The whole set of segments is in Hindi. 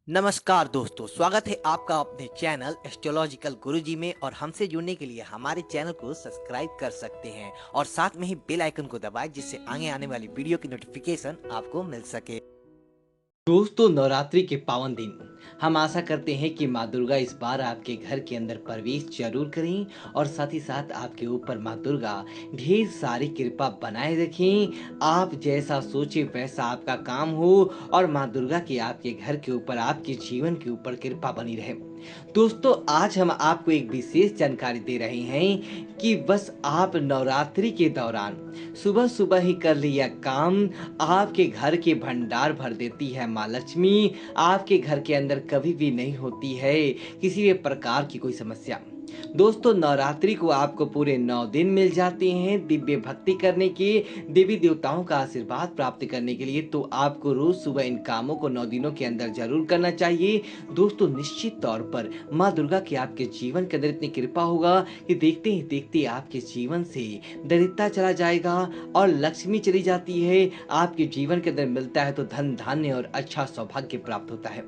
नमस्कार दोस्तों, स्वागत है आपका अपने चैनल एस्ट्रोलॉजिकल गुरुजी में। और हमसे जुड़ने के लिए हमारे चैनल को सब्सक्राइब कर सकते हैं और साथ में ही बेल आइकन को दबाएं, जिससे आगे आने वाली वीडियो की नोटिफिकेशन आपको मिल सके। दोस्तों, नवरात्रि के पावन दिन हम आशा करते हैं कि माँ दुर्गा इस बार आपके घर के अंदर प्रवेश जरूर करें और साथ ही साथ आपके ऊपर माँ दुर्गा ढेर सारी कृपा बनाए रखें। आप जैसा सोचे वैसा आपका काम हो और माँ दुर्गा की आपके घर के ऊपर, आपके जीवन के ऊपर कृपा बनी रहे। दोस्तों, आज हम आपको एक विशेष जानकारी दे रहे हैं कि बस आप नवरात्रि के दौरान सुबह सुबह ही कर लिया काम आपके घर के भंडार भर देती है माँ लक्ष्मी। आपके घर के अंदर कभी भी नहीं होती है किसी भी प्रकार की कोई समस्या। दोस्तों, नवरात्रि को आपको पूरे 9 दिन मिल जाते हैं दिव्य भक्ति करने के, देवी देवताओं का आशीर्वाद प्राप्त करने के लिए। तो आपको रोज सुबह इन कामों को 9 दिनों के अंदर जरूर करना चाहिए। दोस्तों, निश्चित तौर पर माँ दुर्गा की आपके जीवन के अंदर इतनी कृपा होगा कि देखते ही देखते आपके जीवन से दरिद्रता चला जाएगा और लक्ष्मी चली जाती है। आपके जीवन के अंदर मिलता है तो धन धान्य और अच्छा सौभाग्य प्राप्त होता है।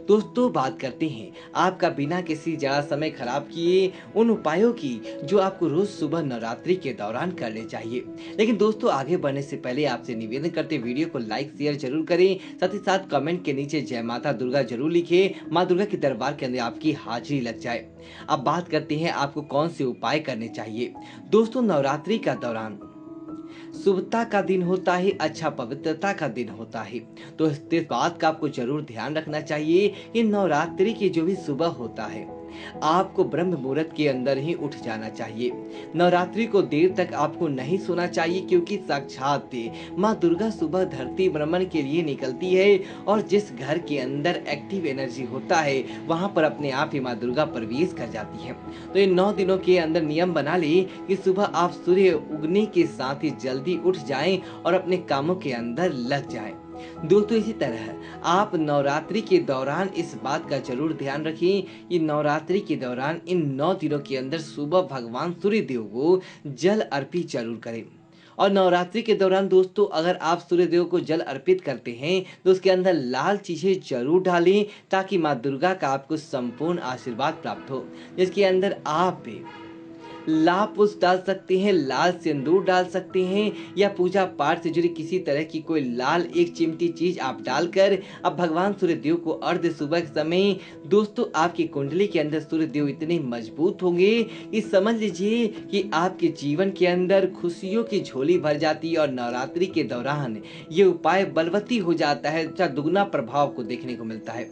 दोस्तों, बात करते हैं आपका बिना किसी ज्यादा समय खराब किए उन उपायों की जो आपको रोज सुबह नवरात्रि के दौरान करने चाहिए। लेकिन दोस्तों, आगे बढ़ने से पहले आपसे निवेदन करते वीडियो को लाइक शेयर जरूर करें, साथ ही साथ कमेंट के नीचे जय माता दुर्गा जरूर लिखें। माँ दुर्गा के दरबार के अंदर आपकी हाजिरी लग जाए। अब बात करते हैं आपको कौन से उपाय करने चाहिए। दोस्तों, नवरात्रि का दौरान शुभता का दिन होता है, अच्छा पवित्रता का दिन होता है। तो इस बात का आपको जरूर ध्यान रखना चाहिए कि नवरात्रि की जो भी सुबह होता है आपको ब्रह्म मुहूर्त के अंदर ही उठ जाना चाहिए। नवरात्रि को देर तक आपको नहीं सोना चाहिए, क्योंकि साक्षात माँ दुर्गा सुबह धरती भ्रमण के लिए निकलती है और जिस घर के अंदर एक्टिव एनर्जी होता है वहां पर अपने आप ही माँ दुर्गा प्रवेश कर जाती है। तो इन 9 दिनों के अंदर नियम बना ले कि सुबह आप सूर्य उगने के साथ ही जल्दी उठ जाएं और अपने कामों के अंदर लग जाएं। दोस्तों, इसी तरह आप नवरात्रि के दौरान इस बात का जरूर ध्यान रखें कि नवरात्रि के दौरान इन 9 दिनों के अंदर सुबह भगवान सूर्य देव को जल अर्पित जरूर करें। और नवरात्रि के दौरान दोस्तों, अगर आप सूर्य देव को जल अर्पित करते हैं तो उसके अंदर लाल चीजें जरूर डालें, ताकि माँ दुर्गा का आपको संपूर्ण आशीर्वाद प्राप्त हो। जिसके अंदर आप लाल पुष्प डाल सकते हैं, लाल सिंदूर डाल सकते हैं, या पूजा पाठ से जुड़ी किसी तरह की कोई लाल एक चिमटी चीज आप डालकर अब भगवान सूर्य देव को अर्ध सुबह के समय, दोस्तों आपकी कुंडली के अंदर सूर्य देव इतने मजबूत होंगे कि समझ लीजिए कि आपके जीवन के अंदर खुशियों की झोली भर जाती है। और नवरात्रि के दौरान ये उपाय बलवती हो जाता है, अच्छा दुगना प्रभाव को देखने को मिलता है।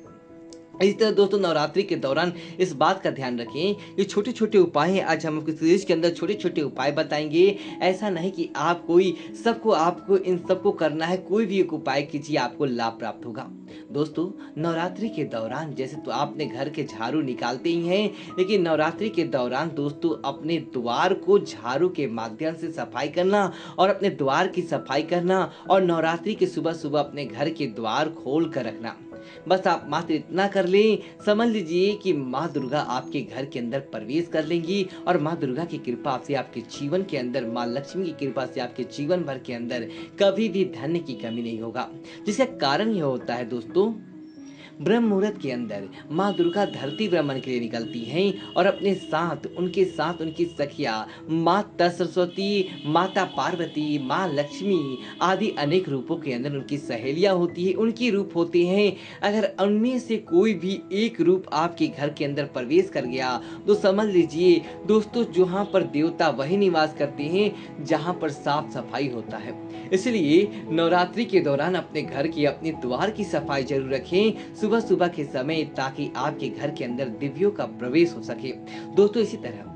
इसी तरह दोस्तों, नवरात्रि के दौरान इस बात का ध्यान रखें कि छोटे छोटे उपाय हैं। आज हम आपको सीरीज के अंदर छोटे छोटे उपाय बताएंगे। ऐसा नहीं कि आप कोई सबको आपको इन सबको करना है, कोई भी एक उपाय कीजिए आपको लाभ प्राप्त होगा। दोस्तों, नवरात्रि के दौरान जैसे तो आपने घर के झाड़ू निकालते ही हैं, लेकिन नवरात्रि के दौरान दोस्तों अपने द्वार को झाड़ू के माध्यम से सफाई करना और अपने द्वार की सफाई करना और नवरात्रि के सुबह सुबह अपने घर के द्वार खोल कर रखना। बस आप मात्र इतना कर लें, समझ लीजिए कि माँ दुर्गा आपके घर के अंदर प्रवेश कर लेंगी और माँ दुर्गा की कृपा से आपके जीवन के अंदर, माँ लक्ष्मी की कृपा से आपके जीवन भर के अंदर कभी भी धन की कमी नहीं होगा। जिसका कारण यह होता है दोस्तों, ब्रह्म मुहूर्त के अंदर माँ दुर्गा धरती भ्रमण के लिए निकलती हैं और अपने साथ उनकी सखिया माता सरस्वती, माता पार्वती, माँ लक्ष्मी आदि अनेक रूपों के अंदर उनकी सहेलियां होती है, उनके रूप होते हैं। अगर उनमें से कोई भी एक रूप आपके घर के अंदर प्रवेश कर गया तो समझ लीजिए दोस्तों, जहाँ पर देवता वही निवास करते हैं जहाँ पर साफ सफाई होता है। इसलिए नवरात्रि के दौरान अपने घर की, अपने द्वार की सफाई जरूर रखें सुबह सुबह के समय, ताकि आपके घर के अंदर दिव्यों का प्रवेश हो सके। दोस्तों, इसी तरह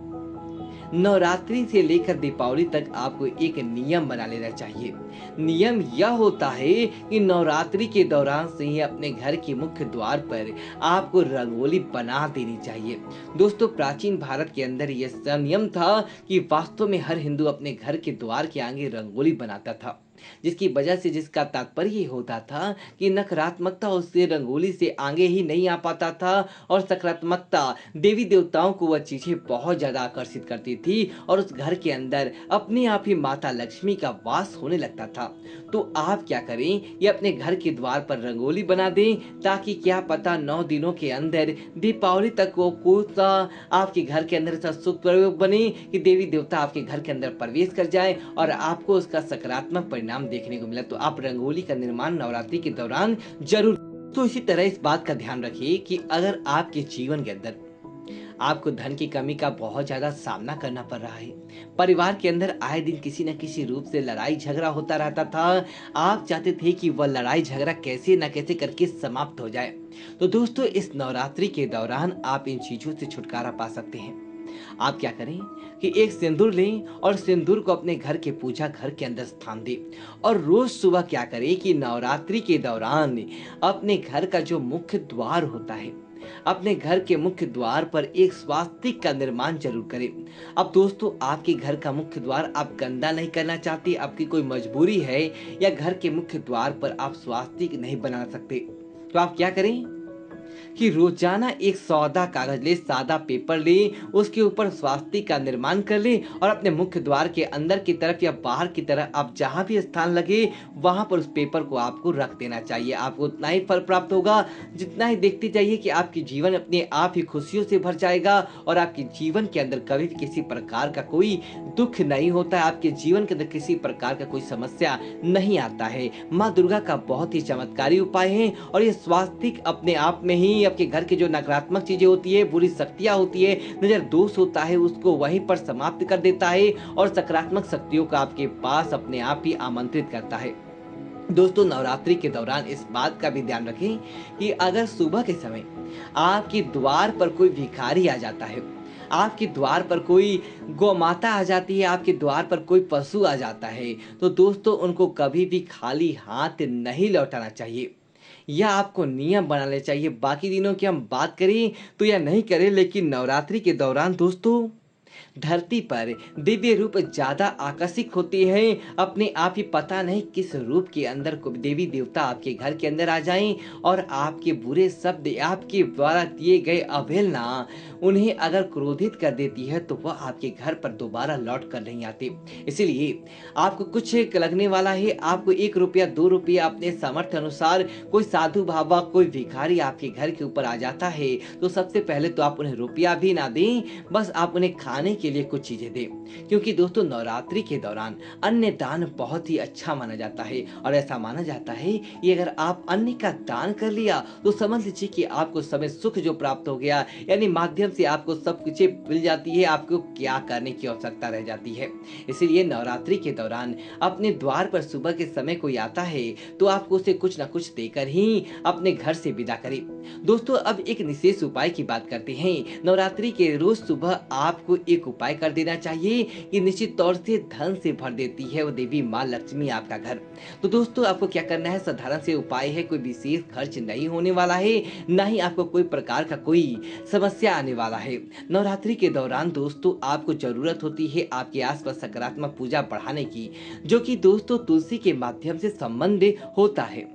नवरात्रि से लेकर दीपावली तक आपको एक नियम बना लेना चाहिए। नियम यह होता है कि नवरात्रि के दौरान से ही अपने घर के मुख्य द्वार पर आपको रंगोली बना देनी चाहिए। दोस्तों, प्राचीन भारत के अंदर यह नियम था कि वास्तव में हर हिंदू अपने घर के द्वार के आगे रंगोली बनाता था। जिसकी वजह से जिसका तात्पर्य ये होता था कि नकारात्मकता उससे रंगोली से आगे ही नहीं आ पाता था और सकारात्मकता देवी देवताओं को वह चीजें बहुत ज्यादा आकर्षित करती थी और उस घर के अंदर अपने आप ही माता लक्ष्मी का वास होने लगता था। तो आप क्या करें, ये अपने घर के द्वार पर रंगोली बना दें ताकि क्या पता 9 दिनों के अंदर दीपावली तक वो कोई सा आपके घर के अंदर ऐसा शुभ प्रयोग बने कि देवी देवता आपके घर के अंदर प्रवेश कर जाए और आपको उसका सकारात्मक परिणाम देखने को मिला। तो आप रंगोली का निर्माण नवरात्रि के दौरान जरूर। तो इसी तरह इस बात का ध्यान रखिए कि अगर आपके जीवन के अंदर आपको धन की कमी का बहुत ज्यादा सामना करना पड़ रहा है, परिवार के अंदर आए दिन किसी न किसी रूप से लड़ाई झगड़ा होता रहता था, आप चाहते थे कि वह लड़ाई झगड़ा कैसे न कैसे करके समाप्त हो जाए, तो दोस्तों इस नवरात्रि के दौरान आप इन चीजों से छुटकारा पा सकते हैं। आप क्या करें कि एक सिंदूर लें और सिंदूर को अपने घर के पूजा घर के अंदर स्थान दें और रोज सुबह क्या करें कि नवरात्रि के दौरान अपने घर का जो मुख्य द्वार होता है, अपने घर के मुख्य द्वार पर एक स्वास्तिक का निर्माण जरूर करें। अब दोस्तों आपके घर का मुख्य द्वार आप गंदा नहीं करना चाहते, आपकी कोई मजबूरी है या घर के मुख्य द्वार पर आप स्वास्तिक नहीं बना सकते, तो आप क्या करें कि रोजाना एक सौदा कागज ले, सादा पेपर ले, उसके ऊपर स्वास्तिक का निर्माण कर ले और अपने मुख्य द्वार के अंदर की तरफ या बाहर की तरफ आप जहां भी स्थान लगे वहां पर उस पेपर को आपको रख देना चाहिए। आपको उतना ही फल प्राप्त होगा जितना ही देखते जाइए कि आपकी जीवन अपने आप ही खुशियों से भर जाएगा और आपके जीवन के अंदर कभी भी किसी प्रकार का कोई दुख नहीं होता है, आपके जीवन के अंदर किसी प्रकार का कोई समस्या नहीं आता है। माँ दुर्गा का बहुत ही चमत्कारी उपाय है और ये स्वास्तिक अपने आप में ही आपके घर की जो नकारात्मक चीजें होती है, बुरी शक्तियां होती है, नजर दोष होता है, उसको वहीं पर समाप्त कर देता है और सकारात्मक शक्तियों का आपके पास अपने आप ही आमंत्रित करता है। दोस्तों नवरात्रि के दौरान इस बात का भी ध्यान रखें कि अगर सुबह के समय आपके द्वार पर कोई भिखारी आ जाता है, आपके द्वार पर कोई गौ माता आ जाती है, आपके द्वार पर कोई पशु आ जाता है, तो दोस्तों उनको कभी भी खाली हाथ नहीं लौटाना चाहिए। यह आपको नियम बनाने चाहिए। बाकी दिनों की हम बात करें तो यह नहीं करें, लेकिन नवरात्रि के दौरान दोस्तों धरती पर दिव्य रूप ज्यादा आकर्षित होते हैं। अपने आप ही पता नहीं किस रूप के अंदर को देवी देवता आपके घर के अंदर आ जाएं और आपके बुरे शब्द, आपके द्वारा दिए गए अवहेलना उन्हें अगर क्रोधित कर देती है तो वह आपके घर पर दोबारा लौट कर नहीं आते। इसलिए आपको कुछ लगने वाला है, आपको 1 रुपया 2 रुपया अपने सामर्थ्य अनुसार कोई साधु बाबा, कोई भिखारी आपके घर के ऊपर आ जाता है तो सबसे पहले तो आप उन्हें रुपया भी ना दें, बस आप उन्हें खाने के लिए कुछ चीजें दें, क्योंकि दोस्तों नवरात्रि के दौरान अन्न दान बहुत ही अच्छा माना जाता है और ऐसा माना जाता है कि अगर आप अन्न का दान कर लिया तो समझ लीजिए कि आपको समय सुख जो प्राप्त हो गया, यानी माध्यम से आपको सब कुछ मिल जाती है, आपको क्या करने की आवश्यकता रह जाती है। इसीलिए नवरात्रि के दौरान अपने द्वार पर सुबह के समय कोई आता है तो आपको उसे कुछ न कुछ देकर ही अपने घर से विदा करें। दोस्तों अब एक विशेष उपाय की बात करते हैं। नवरात्रि के रोज सुबह आपको एक उपाय कर देना चाहिए कि निश्चित तौर से धन से भर देती है वो देवी माँ लक्ष्मी आपका घर। तो दोस्तों आपको क्या करना है, साधारण से उपाय है, कोई विशेष खर्च नहीं होने वाला है, ना ही आपको कोई प्रकार का कोई समस्या आने वाला है। नवरात्रि के दौरान दोस्तों आपको जरूरत होती है आपके आसपास सकारात्मक पूजा बढ़ाने की, जो कि दोस्तों तुलसी के माध्यम से संबंध होता है।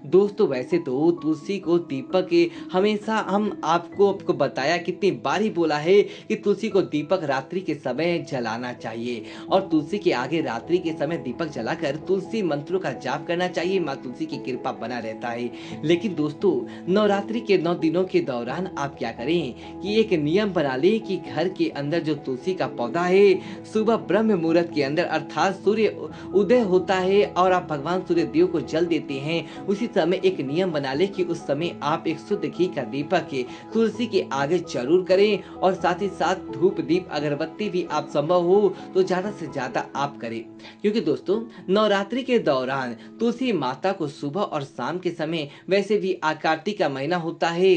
दोस्तों वैसे तो तुलसी को दीपक हमेशा हम आपको बताया, कितनी बार ही बोला है कि तुलसी को दीपक रात्रि के समय जलाना चाहिए और तुलसी के आगे रात्रि के समय दीपक जलाकर तुलसी मंत्रों का जाप करना चाहिए, माँ तुलसी की कृपा बना रहता है। लेकिन दोस्तों नवरात्रि के 9 दिनों के दौरान आप क्या करें कि एक नियम बना ले कि घर के अंदर जो तुलसी का पौधा है सुबह ब्रह्म मुहूर्त के अंदर अर्थात सूर्य उदय होता है और आप भगवान सूर्य देव को जल देते हैं, उसी समय एक नियम बना ले कि उस समय आप एक शुद्ध घी का दीपक तुलसी के आगे जरूर करें और साथ ही साथ धूप दीप अगरबत्ती भी आप संभव हो तो ज्यादा से ज्यादा आप करें, क्योंकि दोस्तों नवरात्रि के दौरान तुलसी माता को सुबह और शाम के समय, वैसे भी कार्तिक का महीना होता है,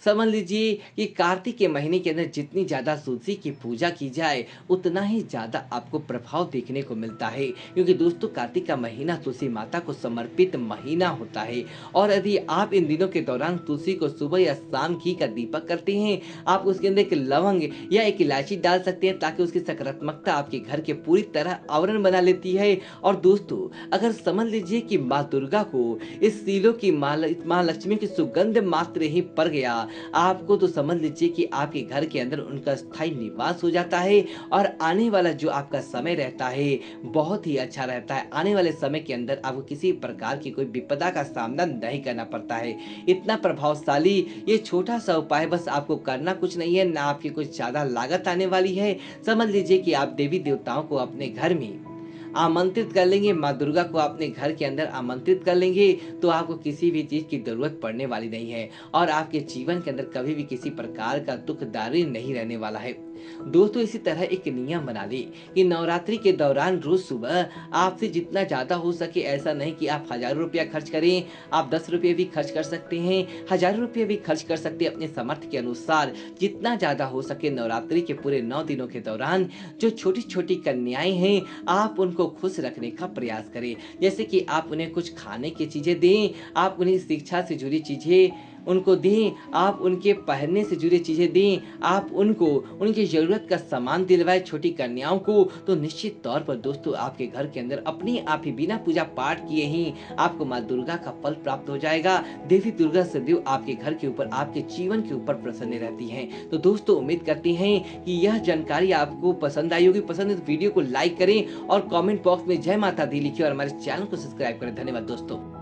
समझ लीजिए कि कार्तिक के महीने के अंदर जितनी ज़्यादा तुलसी की पूजा की जाए उतना ही ज़्यादा आपको प्रभाव देखने को मिलता है, क्योंकि दोस्तों कार्तिक का महीना तुलसी माता को समर्पित महीना होता है। और यदि आप इन दिनों के दौरान तुलसी को सुबह या शाम घी का दीपक करते हैं, आप उसके अंदर एक लवंग या एक इलायची डाल सकते हैं ताकि उसकी सकारात्मकता आपके घर के पूरी तरह आवरण बना लेती है। और दोस्तों अगर समझ लीजिए कि माँ दुर्गा को इस सीलों की माँ लक्ष्मी की सुगंध मात्र ही पड़ गया आपको, तो समझ लीजिए कि आपके घर के अंदर उनका स्थायी निवास हो जाता है और आने वाला जो आपका समय रहता है बहुत ही अच्छा रहता है। आने वाले समय के अंदर आपको किसी प्रकार की कोई विपदा का सामना नहीं करना पड़ता है। इतना प्रभावशाली ये छोटा सा उपाय, बस आपको करना कुछ नहीं है, ना आपकी कुछ ज्यादा लागत आने वाली है। समझ लीजिए कि आप देवी देवताओं को अपने घर में आमंत्रित कर लेंगे, माँ दुर्गा को अपने घर के अंदर आमंत्रित कर लेंगे, तो आपको किसी भी चीज की जरूरत पड़ने वाली नहीं है और आपके जीवन के अंदर कभी भी किसी प्रकार का दुखदारी नहीं रहने वाला है। दोस्तों इसी तरह एक नियम बना ले कि नवरात्रि के दौरान रोज सुबह आपसे जितना ज्यादा हो सके, ऐसा नहीं कि आप हजारों रुपया खर्च करें, आप 10 रुपये भी खर्च कर सकते हैं, हजारों रुपये भी खर्च कर सकते हैं अपने सामर्थ्य के अनुसार। जितना ज्यादा हो सके नवरात्रि के पूरे 9 दिनों के दौरान जो छोटी छोटी कन्याएं हैं आप उनको खुश रखने का प्रयास करें। जैसे कि आप उन्हें कुछ खाने की चीजें दें, आप उन्हें शिक्षा से जुड़ी चीजें उनको दें, आप उनके पहनने से जुड़ी चीजें दें, आप उनको उनकी जरूरत का सामान दिलवाएं छोटी कन्याओं को, तो निश्चित तौर पर दोस्तों आपके घर के अंदर अपने आप ही बिना पूजा पाठ किए ही आपको माँ दुर्गा का फल प्राप्त हो जाएगा। देवी दुर्गा सदैव आपके घर के ऊपर, आपके जीवन के ऊपर प्रसन्न रहती हैं। तो दोस्तों उम्मीद करते हैं कि यह जानकारी आपको पसंद आई होगी। पसंद है तो वीडियो को लाइक करें और कमेंट बॉक्स में जय माता दी लिखिए और हमारे चैनल को सब्सक्राइब करें। धन्यवाद दोस्तों।